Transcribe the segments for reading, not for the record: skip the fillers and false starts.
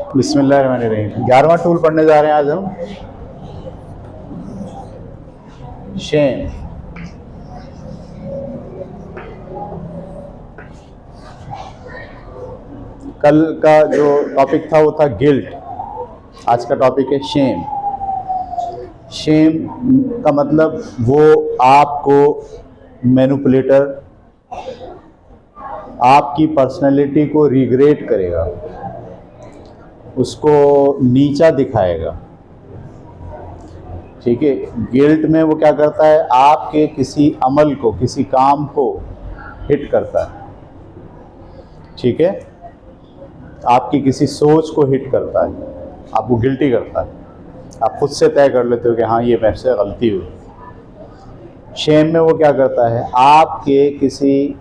बिस्मिल्लाहिर्रहमानिर्रहीम। 11वां टूल पढ़ने जा रहे हैं आज हम। शेम। कल का जो टॉपिक था वो था गिल्ट। आज का टॉपिक है शेम। शेम का मतलब वो आपको मैनिपुलेटर, आपकी पर्सनैलिटी को रिग्रेट करेगा, उसको नीचा दिखाएगा। ठीक है। गिल्ट में वो क्या करता है, आपके किसी अमल को, किसी काम को हिट करता है। ठीक है। आपकी किसी सोच को हिट करता है, आपको गिल्टी करता है। आप खुद से तय कर लेते हो कि हाँ ये मेरे से गलती हुई। शेम में वो क्या करता है, आपके किसी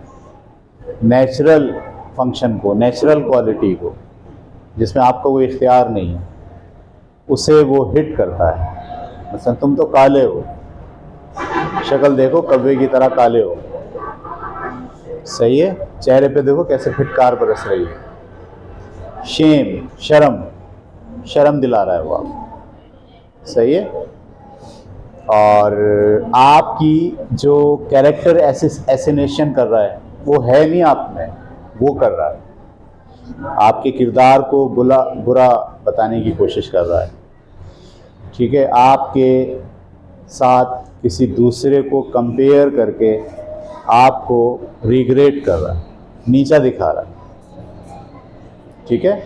नेचुरल फंक्शन को, नेचुरल क्वालिटी को, जिसमें आपका कोई इख्तियार नहीं है, उसे वो हिट करता है। मतलब तुम तो काले हो, शक्ल देखो कौवे की तरह काले हो, सही है, चेहरे पे देखो कैसे फिटकार बरस रही है। शेम, शर्म, शर्म दिला रहा है वो आप, सही है। और आपकी जो कैरेक्टर एसिनेशन कर रहा है वो है नहीं आप में, वो कर रहा है, आपके किरदार को बुरा बताने की कोशिश कर रहा है। ठीक है। आपके साथ किसी दूसरे को कंपेयर करके आपको रिग्रेट कर रहा है, नीचा दिखा रहा है। ठीक है।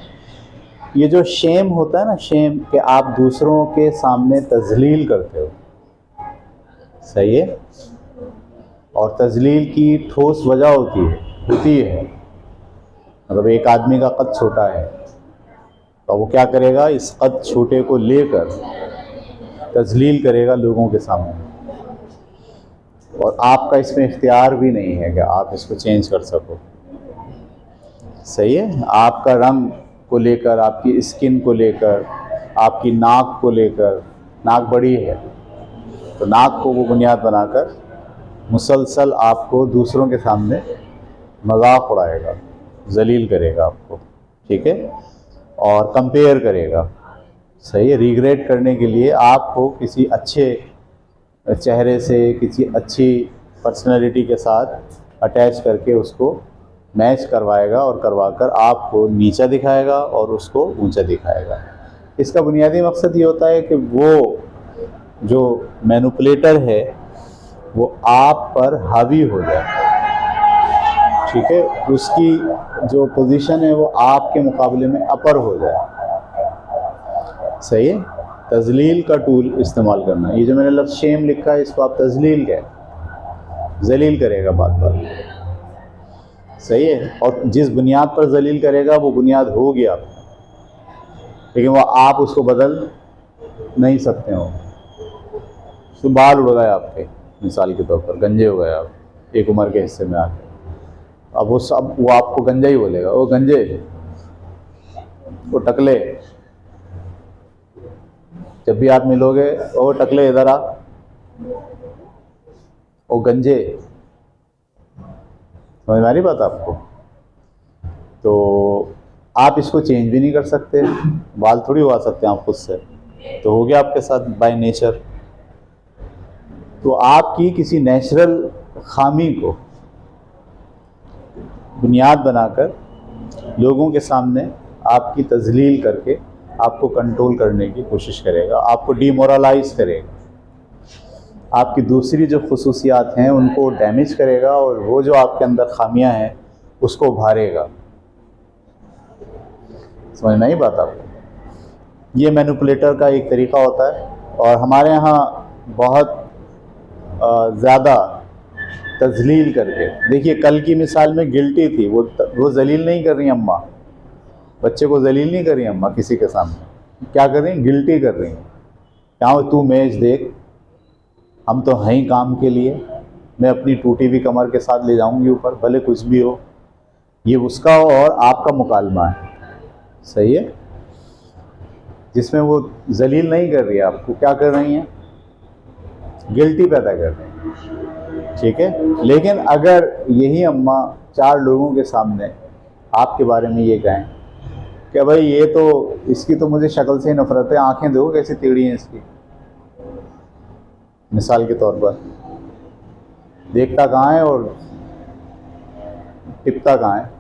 ये जो शेम होता है ना, शेम कि आप दूसरों के सामने तजलील करते हो, सही है। और तजलील की ठोस वजह होती है। मतलब एक आदमी का कद छोटा है तो वो क्या करेगा, इस कद छोटे को लेकर तजलील करेगा लोगों के सामने, और आपका इसमें इख्तियार भी नहीं है कि आप इसको चेंज कर सको, सही है। आपका रंग को लेकर, आपकी स्किन को लेकर, आपकी नाक को लेकर, नाक बड़ी है तो नाक को वो बुनियाद बनाकर मुसलसल आपको दूसरों के सामने मजाक उड़ाएगा, जलील करेगा आपको। ठीक है। और कंपेयर करेगा, सही है। रिग्रेट करने के लिए आपको किसी अच्छे चेहरे से, किसी अच्छी पर्सनैलिटी के साथ अटैच करके उसको मैच करवाएगा, और करवाकर आपको नीचा दिखाएगा और उसको ऊंचा दिखाएगा। इसका बुनियादी मकसद ये होता है कि वो जो मैनिपुलेटर है वो आप पर हावी हो जाए। ठीक है। उसकी जो पोजीशन है वो आपके मुकाबले में अपर हो जाए, सही है। तजलील का टूल इस्तेमाल करना। ये जो मैंने लफ्ज़ शेम लिखा है इसको आप तजलील कहें, जलील करेगा बात बात, सही है। और जिस बुनियाद पर जलील करेगा वो बुनियाद हो गया, लेकिन वो आप उसको बदल नहीं सकते हो। तो बाल उड़ गए आपके, मिसाल के तौर पर गंजे हो गए आप एक उम्र के हिस्से में आके, अब वो आपको गंजा ही बोलेगा, वो गंजे, वो टकले। जब भी आप मिलोगे, ओ टकले इधर आ, ओ गंजे। समझ में आ रही बात आपको? तो आप इसको चेंज भी नहीं कर सकते, बाल थोड़ी उगा सकते हैं आप खुद से, तो हो गया आपके साथ बाय नेचर। तो आपकी किसी नेचुरल खामी को बुनियाद बनाकर लोगों के सामने आपकी तजलील करके आपको कंट्रोल करने की कोशिश करेगा, आपको डिमोरलाइज करेगा, आपकी दूसरी जो खुसूसियात हैं उनको डैमेज करेगा, और वो जो आपके अंदर खामियां हैं उसको उभारेगा। समझ में आई बात आपको? ये मैनिपुलेटर का एक तरीका होता है, और हमारे यहाँ बहुत ज़्यादा तजलील करके, देखिए कल की मिसाल में गिल्टी थी, वो जलील नहीं कर रही अम्मा, बच्चे को जलील नहीं कर रही अम्मा किसी के सामने, क्या कर रही हैं, गिल्टी कर रही हैं। क्या तू मैच देख, हम तो हैं ही काम के लिए, मैं अपनी टूटी हुई कमर के साथ ले जाऊंगी ऊपर, भले कुछ भी हो। ये उसका और आपका मुकालमा है, सही है, जिसमें वो जलील नहीं कर रही है आपको, क्या कर रही हैं, गिल्टी पैदा कर रही हैं। ठीक है। लेकिन अगर यही अम्मा 4 लोगों के सामने आपके बारे में ये कहें कि भाई ये तो, इसकी तो मुझे शक्ल से ही नफरत है, आंखें देखो कैसी टेढ़ी हैं इसकी, मिसाल के तौर पर देखता कहाँ है और टिपता कहाँ है।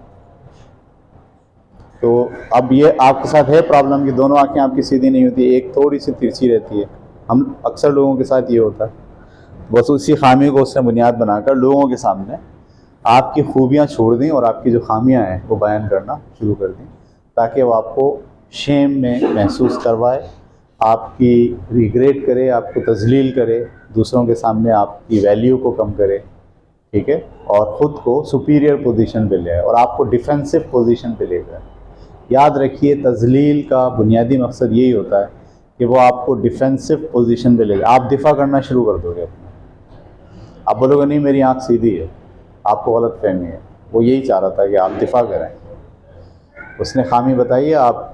तो अब ये आपके साथ है प्रॉब्लम कि दोनों आंखें आपकी सीधी नहीं होती, एक थोड़ी सी तिरछी रहती है। हम अक्सर लोगों के साथ ये होता है, बस उसी खामी को उसने बुनियाद बनाकर लोगों के सामने आपकी खूबियाँ छोड़ दी और आपकी जो खामियाँ हैं वो बयान करना शुरू कर दी, ताकि वो आपको शेम में महसूस करवाए, आपकी रिग्रेट करे, आपको तजलील करे, दूसरों के सामने आपकी वैल्यू को कम करे, ठीक है, और ख़ुद को सुपीरियर पोजीशन पे ले आए और आपको डिफेंसिव पोजीशन पे ले जाए। याद रखिए, तजलील का बुनियादी मकसद यही होता है कि वो आपको डिफेंसिव पोजीशन पे ले जाए। आप दिफा करना शुरू कर दोगे अपना, आप बोलोगे नहीं मेरी आंख सीधी है, आपको गलत फहमी है। वो यही चाह रहा था कि आप दिफा करें, उसने खामी बताई है, आप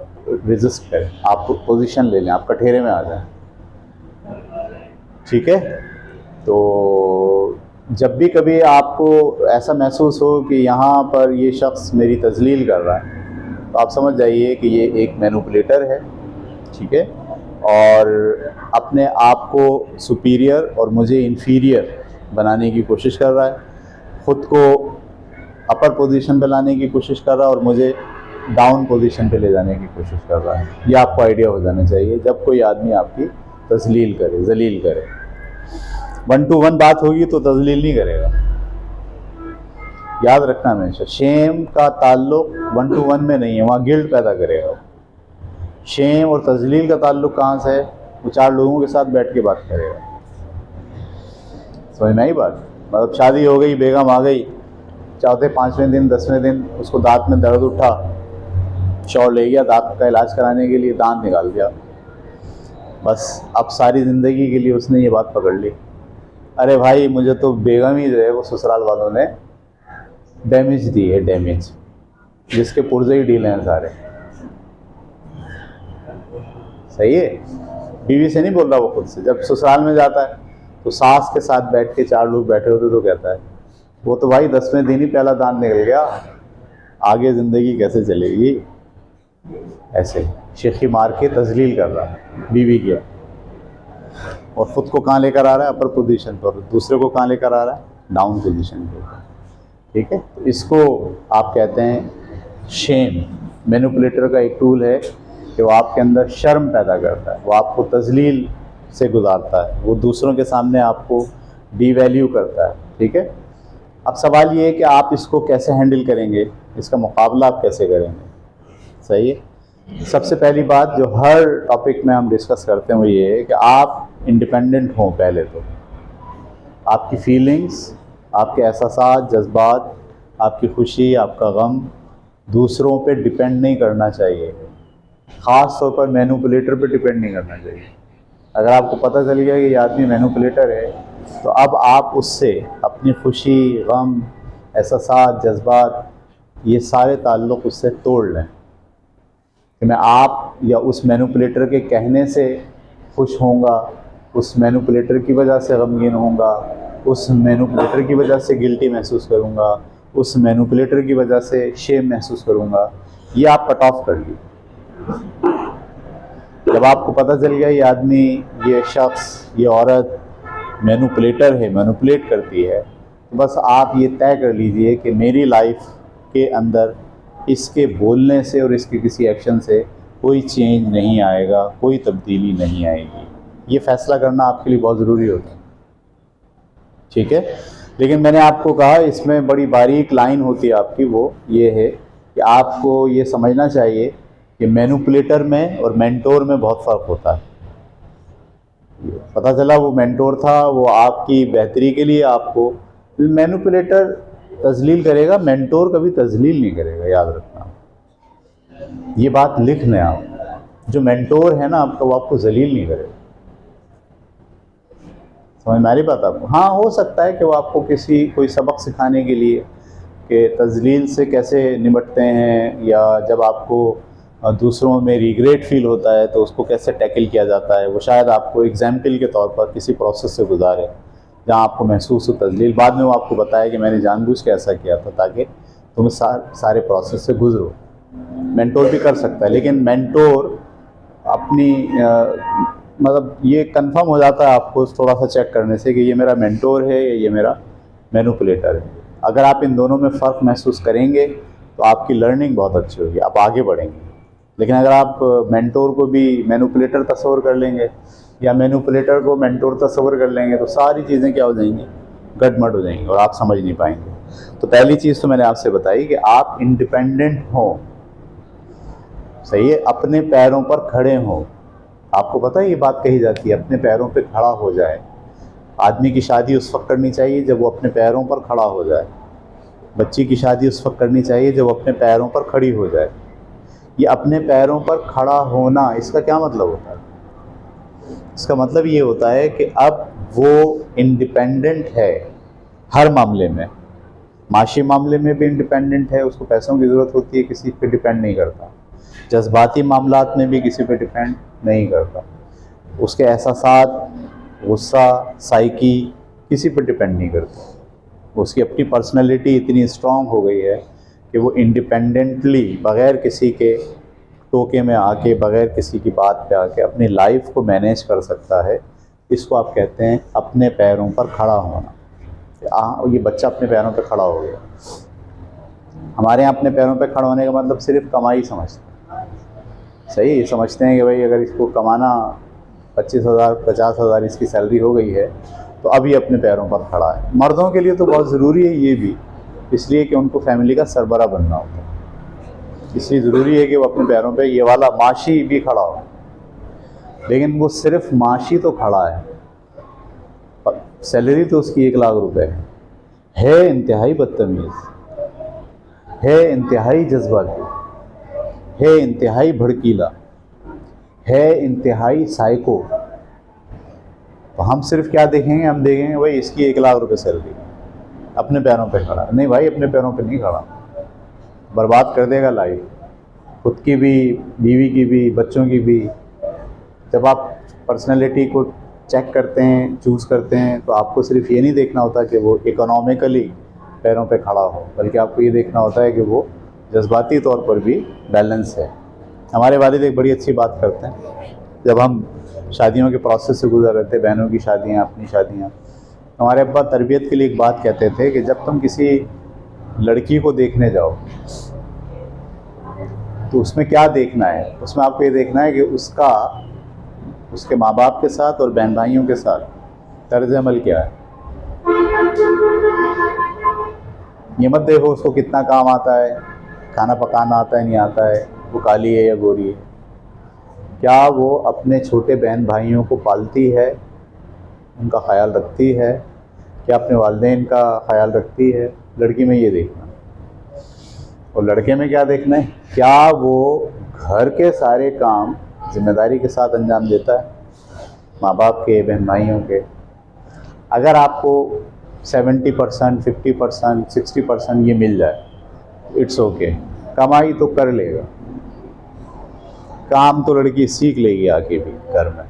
रेजिस्ट करें, आप पोजीशन ले लें, आप कठेरे में आ जाएं, ठीक है। तो जब भी कभी आपको ऐसा महसूस हो कि यहाँ पर ये शख्स मेरी तजलील कर रहा है, तो आप समझ जाइए कि ये एक मैनिपुलेटर है, ठीक है, और अपने आप को सुपीरियर और मुझे इन्फीरियर बनाने की कोशिश कर रहा है, ख़ुद को अपर पोजीशन पे लाने की कोशिश कर रहा है और मुझे डाउन पोजीशन पे ले जाने की कोशिश कर रहा है। ये आपको आइडिया हो जाना चाहिए जब कोई आदमी आपकी तजलील करे, जलील करे। 1 to 1 बात होगी तो तजलील नहीं करेगा, याद रखना हमेशा। शेम का ताल्लुक 1 to 1 में नहीं है, वहाँ गिल्ट पैदा करेगा। शेम और तजलील का ताल्लुक कहाँ से है? वो 4 लोगों के साथ बैठ के बात करेगा। समझ में आई बात? मतलब शादी हो गई, बेगम आ गई, चौथे 5वें दिन 10वें दिन उसको दांत में दर्द उठा, शौर ले गया दांत का इलाज कराने के लिए, दांत निकाल दिया, बस अब सारी ज़िंदगी के लिए उसने ये बात पकड़ ली, अरे भाई मुझे तो बेगम ही जो है वो ससुराल वालों ने डैमेज दी है, डैमेज, जिसके पुर्जे ही ढीले हैं सारे। सही है, बीवी से नहीं बोल रहा वो, खुद से। जब ससुराल में जाता है तो सास के साथ बैठ के 4 लोग बैठे होते तो कहता है वो तो भाई 10वें दिन ही पहला दांत निकल गया, आगे ज़िंदगी कैसे चलेगी। ऐसे शेखी मार के तजलील कर रहा है बीवी की, और ख़ुद को कहाँ लेकर आ रहा है? अपर पोजीशन पर। दूसरे को कहाँ लेकर आ रहा है? डाउन पोजीशन पर, ठीक है। तो इसको आप कहते हैं शेम। मैनिपुलेटर का एक टूल है कि वो आपके अंदर शर्म पैदा करता है, वो आपको तजलील से गुजारता है, वो दूसरों के सामने आपको डीवैल्यू करता है, ठीक है। अब सवाल ये है कि आप इसको कैसे हैंडल करेंगे, इसका मुकाबला आप कैसे करेंगे। सही है। सबसे पहली बात जो हर टॉपिक में हम डिस्कस करते हैं वो ये है कि आप इंडिपेंडेंट हों। पहले तो आपकी फीलिंग्स, आपके एहसासात, जज्बात, आपकी खुशी, आपका गम दूसरों पे डिपेंड नहीं करना चाहिए, ख़ास तौर पर मैनिपुलेटर पे डिपेंड नहीं करना चाहिए। अगर आपको पता चल गया कि ये आदमी मैनिपुलेटर है, तो अब आप उससे अपनी खुशी, गम, एहसासात, जज्बात, ये सारे ताल्लुक़ उससे तोड़ लें कि मैं आप या उस मैनिपुलेटर के कहने से खुश होऊंगा, उस मैनिपुलेटर की वजह से गमगीन होऊंगा, उस मैनिपुलेटर की वजह से गिल्टी महसूस करूंगा, उस मैनिपुलेटर की वजह से शेम महसूस करूंगा। ये आप कट ऑफ कर लीजिए। जब आपको पता चल गया ये आदमी, ये शख्स, ये औरत मैनिपुलेटर है, मैनिपुलेट करती है, तो बस आप ये तय कर लीजिए कि मेरी लाइफ के अंदर इसके बोलने से और इसके किसी एक्शन से कोई चेंज नहीं आएगा, कोई तब्दीली नहीं आएगी। ये फ़ैसला करना आपके लिए बहुत ज़रूरी होता है, ठीक है। लेकिन मैंने आपको कहा इसमें बड़ी बारीक लाइन होती है आपकी, वो ये है कि आपको ये समझना चाहिए कि मैनिपुलेटर में और मेंटोर में बहुत फ़र्क होता है। पता चला वो मेंटोर था, वो आपकी बेहतरी के लिए आपको, मैनिपुलेटर तजलील करेगा, मेंटोर कभी तजलील नहीं करेगा, याद रखना। ये बात लिख लें आप, जो मेंटोर है ना आपका, वो आपको जलील नहीं करेगा। समझ में आ रही बात आपको? हाँ, हो सकता है कि वो आपको कोई सबक सिखाने के लिए कि तजलील से कैसे निपटते हैं, या जब आपको दूसरों में रिग्रेट फील होता है तो उसको कैसे टैकल किया जाता है, वो शायद आपको एग्जाम्पल के तौर पर किसी प्रोसेस से गुजारे जहाँ आपको महसूस हो तजलील। बाद में वो आपको बताया कि मैंने जानबूझ के ऐसा किया था ताकि तुम सारे प्रोसेस से गुजरो। मेंटोर भी कर सकता है, लेकिन मेंटोर अपनी मतलब ये कंफर्म हो जाता है आपको थोड़ा सा चेक करने से कि ये मेरा मेंटोर है या ये मेरा मैनिपुलेटर है। अगर आप इन दोनों में फ़र्क महसूस करेंगे तो आपकी लर्निंग बहुत अच्छी होगी, आप आगे बढ़ेंगे। लेकिन अगर आप मेंटोर को भी मैनिपुलेटर तस्वर कर लेंगे या मैनिपुलेटर को मेंटोर तस्वर कर लेंगे तो सारी चीज़ें क्या हो जाएंगी, गड़बड़ हो जाएंगी और आप समझ नहीं पाएंगे। तो पहली चीज़ तो मैंने आपसे बताई कि आप इंडिपेंडेंट हों, सही है, अपने पैरों पर खड़े हों। आपको पता है ये बात कही जाती है, अपने पैरों पे खड़ा हो जाए। आदमी की शादी उस वक्त करनी चाहिए जब वो अपने पैरों पर खड़ा हो जाए। बच्ची की शादी उस वक्त करनी चाहिए जब वो अपने पैरों पर खड़ी हो जाए। ये अपने पैरों पर खड़ा होना, इसका क्या मतलब होता है? इसका मतलब ये होता है कि अब वो इंडिपेंडेंट है हर मामले में। माशी मामले में भी इंडिपेंडेंट है, उसको पैसों की ज़रूरत होती है, किसी पे डिपेंड नहीं करता। जज्बाती मामलात में भी किसी पे डिपेंड नहीं करता। उसके एहसासात, गुस्सा, साइकी किसी पे डिपेंड नहीं करता। उसकी अपनी पर्सनैलिटी इतनी स्ट्रांग हो गई है कि वो इंडिपेंडेंटली, बग़ैर किसी के टोके में आके, बग़ैर किसी की बात पे आके अपनी लाइफ को मैनेज कर सकता है। इसको आप कहते हैं अपने पैरों पर खड़ा होना। ये बच्चा अपने पैरों पर खड़ा हो गया। हमारे यहाँ अपने पैरों पर खड़ा होने का मतलब सिर्फ कमाई समझते हैं, सही, ये समझते हैं कि भाई अगर इसको कमाना 25,000 50,000 इसकी सैलरी हो गई है तो अब ये अपने पैरों पर खड़ा है। मर्दों के लिए तो बहुत ज़रूरी है ये भी, इसलिए कि उनको फैमिली का सरबरा बनना होता है। इसलिए ज़रूरी है कि वो अपने पैरों पे ये वाला माशी भी खड़ा हो। लेकिन वो सिर्फ माशी तो खड़ा है, सैलरी तो उसकी 1 लाख रुपए है इंतहाई बदतमीज़, है इंतहाई जज्बाती, है इंतहाई भड़कीला, है इंतहाई साइको। तो हम सिर्फ क्या देखेंगे, हम देखेंगे भाई इसकी 1 लाख रुपए सैलरी, अपने पैरों पे खड़ा। नहीं भाई, अपने पैरों पे नहीं खड़ा, बर्बाद कर देगा लाइफ, खुद की भी, बीवी की भी, बच्चों की भी। जब आप पर्सनैलिटी को चेक करते हैं, चूज़ करते हैं, तो आपको सिर्फ ये नहीं देखना होता कि वो इकोनॉमिकली पैरों पे खड़ा हो, बल्कि आपको ये देखना होता है कि वो जज्बाती तौर पर भी बैलेंस है। हमारे वालिद एक बड़ी अच्छी बात करते हैं, जब हम शादियों के प्रोसेस से गुजर रहे थे, बहनों की शादियाँ, अपनी शादियाँ, हमारे अब्बा तरबियत के लिए एक बात कहते थे कि जब तुम किसी लड़की को देखने जाओ तो उसमें क्या देखना है, उसमें आपको ये देखना है कि उसके माँ बाप के साथ और बहन भाइयों के साथ तर्ज अमल क्या है। ये मत देखो उसको कितना काम आता है, खाना पकाना आता है नहीं आता है, वो काली है या गोरी है, क्या वो अपने छोटे बहन भाइयों को पालती है, उनका ख्याल रखती है, क्या अपने वालिदैन का ख्याल रखती है। लड़की में ये देखना, और लड़के में क्या देखना है, क्या वो घर के सारे काम जिम्मेदारी के साथ अंजाम देता है, माँ बाप के, बहन भाइयों के। अगर आपको 70%, 50%, 60% ये मिल जाए, इट्स ओके, कमाई तो कर लेगा, काम तो लड़की सीख लेगी आके भी घर में।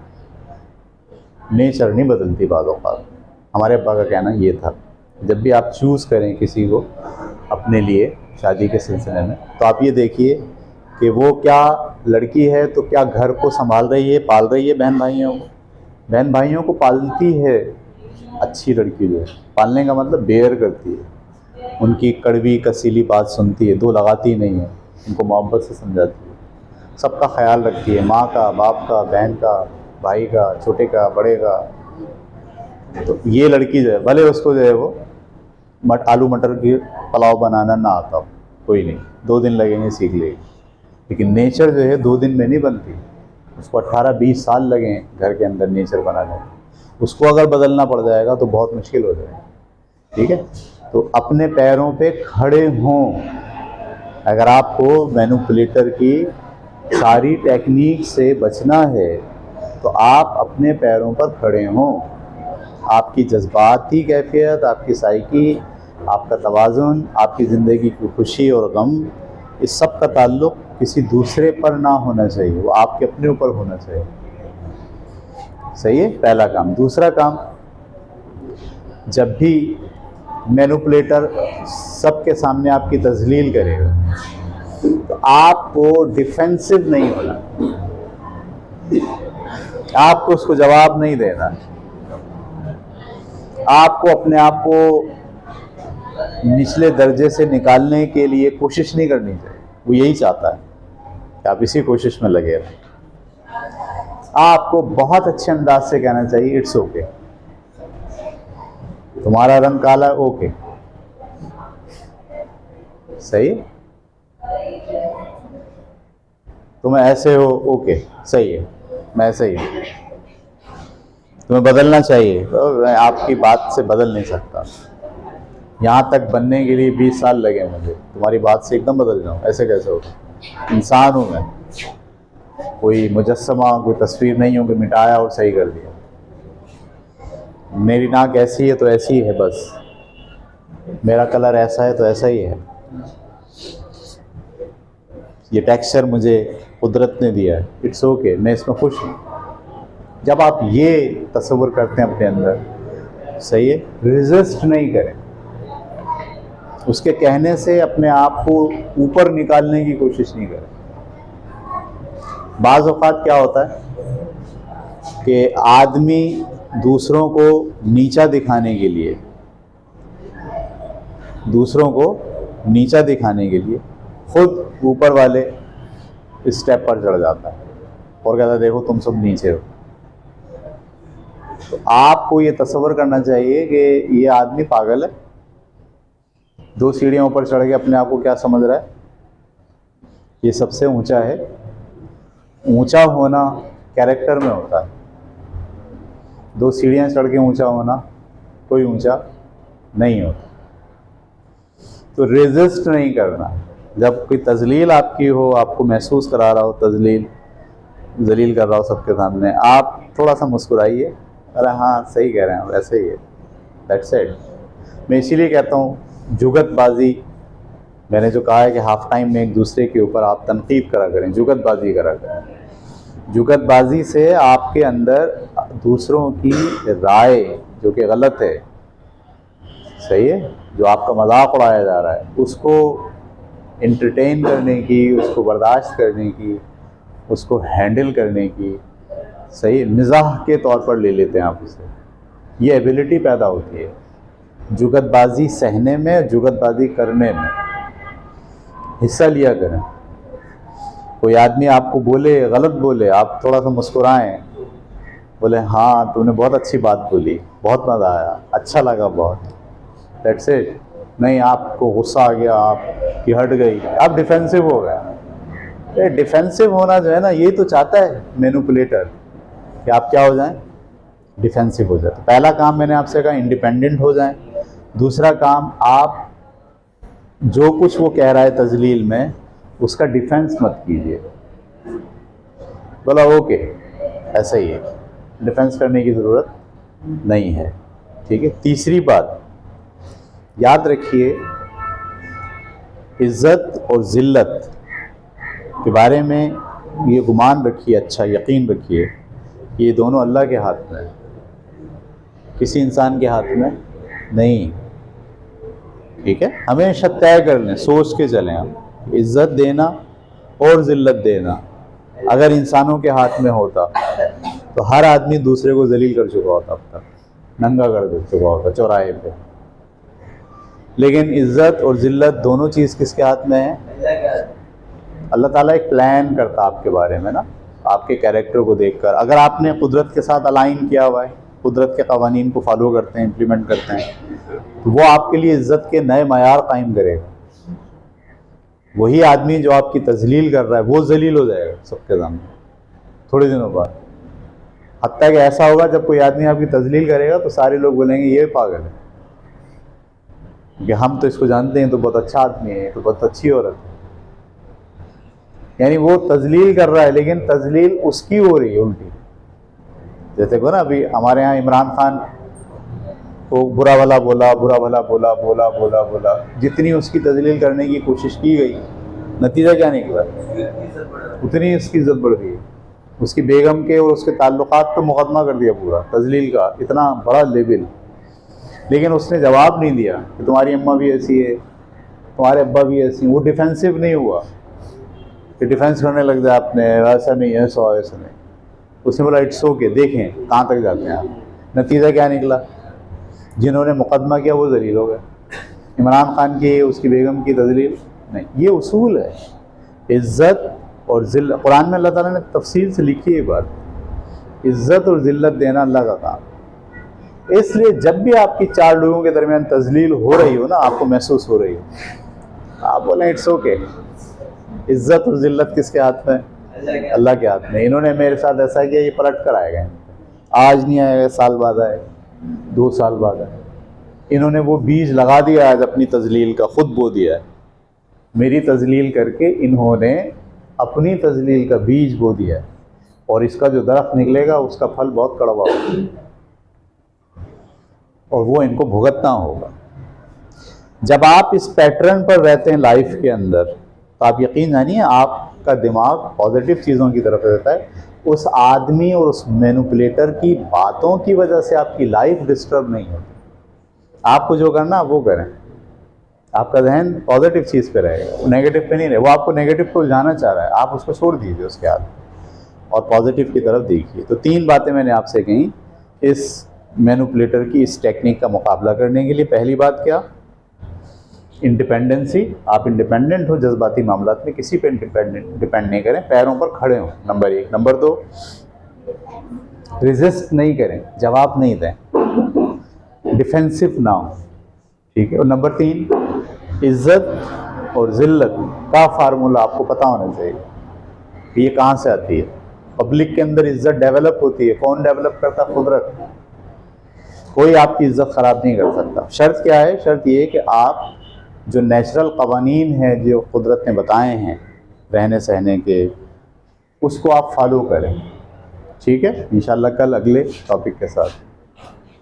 नेचर नहीं बदलती बातों का। हमारे अब्बा का कहना ये था, जब भी आप चूज़ करें किसी को अपने लिए शादी के सिलसिले में, तो आप ये देखिए कि वो क्या लड़की है तो क्या घर को संभाल रही है, पाल रही है बहन भाइयों को, बहन भाइयों को पालती है। अच्छी लड़की जो है, पालने का मतलब बेयर करती है, उनकी कड़वी कसीली बात सुनती है, दो लगाती नहीं है, उनको मोहब्बत से समझाती है, सबका ख्याल रखती है, माँ का, बाप का, बहन का, भाई का, छोटे का, बड़े का। तो ये लड़की जो है, भले उसको जो है वो आलू मटर की पुलाव बनाना ना आता हो, कोई नहीं, 2 दिन लगेंगे सीख लेगी। लेकिन नेचर जो है 2 दिन में नहीं बनती, उसको 18-20 साल लगे घर के अंदर नेचर बनाने में। उसको अगर बदलना पड़ जाएगा तो बहुत मुश्किल हो जाएगा। ठीक है, तो अपने पैरों पे खड़े हों। अगर आपको मैनिपुलेटर की सारी टेक्निक से बचना है तो आप अपने पैरों पर खड़े हों। आपकी जज्बाती कैफियत, आपकी साइकी, आपका तवाज़ुन, आपकी ज़िंदगी की खुशी और गम, इस सब का ताल्लुक़ किसी दूसरे पर ना होना चाहिए, वो आपके अपने ऊपर होना चाहिए। सही है, पहला काम। दूसरा काम, जब भी मैनिपुलेटर सबके सामने आपकी तज़लील करेगा, तो आपको डिफेंसिव नहीं होना, आपको उसको जवाब नहीं देना, आपको अपने आप को निचले दर्जे से निकालने के लिए कोशिश नहीं करनी चाहिए। वो यही चाहता है कि आप इसी कोशिश में लगे रहें। आपको बहुत अच्छे अंदाज से कहना चाहिए इट्स ओके, तुम्हारा रंग काला है, ओके, सही, तुम ऐसे हो, ओके, सही है, मैं ऐसे ही हूं, तुम्हें बदलना चाहिए, तो मैं आपकी बात से बदल नहीं सकता। यहाँ तक बनने के लिए 20 साल लगे मुझे, तुम्हारी बात से एकदम बदल जाऊँ, ऐसे कैसे होगा? इंसान हूँ मैं, कोई मुजस्समा, कोई तस्वीर नहीं हूँ कि मिटाया और सही कर दिया। मेरी नाक ऐसी है तो ऐसी ही है बस, मेरा कलर ऐसा है तो ऐसा ही है, ये टेक्सचर मुझे कुदरत ने दिया है, इट्स ओके, मैं इसमें खुश हूँ। जब आप ये तस्वीर करते हैं अपने अंदर, सही है, रेजिस्ट नहीं करें, उसके कहने से अपने आप को ऊपर निकालने की कोशिश नहीं करें। बाज़ औक़ात क्या होता है कि आदमी दूसरों को नीचा दिखाने के लिए, दूसरों को नीचा दिखाने के लिए खुद ऊपर वाले स्टेप पर चढ़ जाता है और कहता है देखो तुम सब नीचे हो। तो आपको ये तस्वर करना चाहिए कि ये आदमी पागल है, 2 सीढ़ियों ऊपर चढ़ के अपने आप को क्या समझ रहा है, ये सबसे ऊंचा है। ऊंचा होना कैरेक्टर में होता है, 2 सीढ़ियाँ चढ़ के ऊंचा होना कोई ऊंचा नहीं होता। तो रेजिस्ट नहीं करना, जब कोई तजलील आपकी हो, आपको महसूस करा रहा हो तजलील, जलील कर रहा हो सबके सामने, आप थोड़ा सा मुस्कुराइए, अरे हाँ सही कह रहे हैं, वैसे ही है, दैट्स इट। मैं इसीलिए कहता हूँ जुगतबाजी, मैंने जो कहा है कि हाफ टाइम में एक दूसरे के ऊपर आप तनकीद करा करें, जुगतबाजी करा करें। जुगतबाजी से आपके अंदर दूसरों की राय जो कि गलत है, सही है, जो आपका मजाक उड़ाया जा रहा है, उसको एंटरटेन करने की, उसको बर्दाश्त करने की, उसको हैंडल करने की, सही, मिजाह के तौर पर ले लेते हैं आप उसे, ये एबिलिटी पैदा होती है जुगतबाजी सहने में, जुगतबाजी करने में। हिस्सा लिया करें। कोई आदमी आपको बोले, गलत बोले, आप थोड़ा सा मुस्कुराएं, बोले हाँ तुमने बहुत अच्छी बात बोली, बहुत मज़ा आया, अच्छा लगा बहुत, दैट्स इट। नहीं आपको गुस्सा आ गया, आपकी हट गई, आप डिफेंसिव हो गए। ये डिफेंसिव होना जो है ना, ये तो चाहता है मैनिपुलेटर कि आप क्या हो जाएं, डिफेंसिव हो जाए। तो पहला काम मैंने आपसे कहा इंडिपेंडेंट हो जाएं। दूसरा काम, आप जो कुछ वो कह रहा है तजलील में, उसका डिफेंस मत कीजिए, बोला ओके ऐसा ही है, डिफेंस करने की ज़रूरत नहीं है, ठीक है। तीसरी बात याद रखिए, इज़्ज़त और ज़िल्लत के बारे में ये गुमान रखिए, अच्छा यकीन रखिए, ये दोनों अल्लाह के हाथ में है, किसी इंसान के हाथ में नहीं, ठीक है। हमेशा तय कर लें, सोच के चलें आप, इज़्ज़त देना और ज़िल्लत देना अगर इंसानों के हाथ में होता तो हर आदमी दूसरे को जलील कर चुका होता, अब तक नंगा कर दे चुका होता चौराहे पे। लेकिन इज़्ज़त और ज़िल्लत दोनों चीज़ किसके हाथ में है? अल्लाह ताला एक प्लान करता आपके बारे में ना, आपके कैरेक्टर को देखकर। अगर आपने कुदरत के साथ अलाइन किया हुआ है, कुदरत के क़वानीन को फॉलो करते हैं, इम्प्लीमेंट करते हैं, तो वो आपके लिए इज़्ज़त के नए मयार कायम करेगा। वही आदमी जो आपकी तजलील कर रहा है वो जलील हो जाएगा सबके सामने थोड़े दिनों बाद। हत्ता कि ऐसा होगा जब कोई आदमी आपकी तजलील करेगा तो सारे लोग बोलेंगे ये पागल है, कि हम तो इसको जानते हैं, तो बहुत अच्छा आदमी है, तो बहुत अच्छी औरत है। यानी वो तजलील कर रहा है, लेकिन तजलील उसकी हो रही है उल्टी। जैसे को ना अभी हमारे यहाँ इमरान खान को बुरा भला बोला, बुरा भला बोला, बोला बोला बोला, जितनी उसकी तजलील करने की कोशिश की गई, नतीजा क्या निकला? उतनी उसकी इज्जत बढ़ गई। उसकी बेगम के और उसके ताल्लुकात पर मुकदमा कर दिया पूरा, तजलील का इतना बड़ा लेवल। लेकिन उसने जवाब नहीं दिया कि तुम्हारी अम्मा भी ऐसी है, तुम्हारे अब्बा भी ऐसी हैं। वो डिफेंसिव नहीं हुआ, फिर डिफेंस करने लग जाए आपने, ऐसा नहीं ऐसा ऐसा नहीं। उसने बोला इट्स ओके, देखें कहाँ तक जाते हैं आप। नतीजा क्या निकला, जिन्होंने मुकदमा किया वो जलील हो गए। इमरान खान की उसकी बेगम की तजलील नहीं, ये उसूल है। इज़्ज़त और ज़िल्लत, कुरान में अल्लाह ताला ने तफसील से लिखी है बात, इज़्ज़त और ज़िल्लत देना अल्लाह का काम। इसलिए जब भी आपकी चार लोगों के दरमियान तजलील हो रही हो ना, आपको महसूस हो रही हो, आप बोलें इट्स ओके। इज़्ज़त और ज़िल्लत किसके हाथ में? अल्लाह के हाथ में। इन्होंने मेरे साथ ऐसा किया, ये पलट कर आएगा, आज नहीं आएगा, साल बाद आएगा, 2 साल बाद आएगा। इन्होंने वो बीज लगा दिया आज अपनी तजलील का, खुद बो दिया है। मेरी तजलील करके इन्होंने अपनी तजलील का बीज बो दिया है, और इसका जो दरख्त निकलेगा उसका फल बहुत कड़वा होगा, और वो इनको भुगतना होगा। जब आप इस पैटर्न पर रहते हैं लाइफ के अंदर, तो आप यकीन जानिए आपका दिमाग पॉजिटिव चीज़ों की तरफ रहता है। उस आदमी और उस मैनिपुलेटर की बातों की वजह से आपकी लाइफ डिस्टर्ब नहीं होती। आपको जो करना वो करें, आपका जहन पॉजिटिव चीज़ पे रहेगा, नेगेटिव पे नहीं रहे। वो आपको नेगेटिव को उलझाना चाह रहा है, आप उसको छोड़ दीजिए उसके हाथ, और पॉजिटिव की तरफ देखिए। तो 3 बातें मैंने आपसे कही इस मैनिपुलेटर की इस टेक्निक का मुकाबला करने के लिए। पहली बात क्या, इंडिपेंडेंसी, आप इंडिपेंडेंट हो जज्बाती मामलात में, किसी पे डिपेंड नहीं करें, पैरों पर खड़े हों, नंबर 1। नंबर 2, रेजिस्ट नहीं करें, जवाब नहीं दें, डिफेंसिव ना हो, ठीक है। और नंबर 3, इज़्ज़त और ज़िल्लत का फार्मूला आपको पता होना चाहिए, ये कहाँ से आती है। पब्लिक के अंदर इज़्ज़त डेवलप होती है, कौन डेवलप करता? कुदरत। कोई आपकी इज़्ज़त ख़राब नहीं कर सकता। शर्त क्या है? शर्त ये है कि आप जो नेचुरल क़वानीन हैं जो कुदरत ने बताए हैं रहने सहने के, उसको आप फॉलो करें, ठीक है। इंशाअल्लाह कल अगले टॉपिक के साथ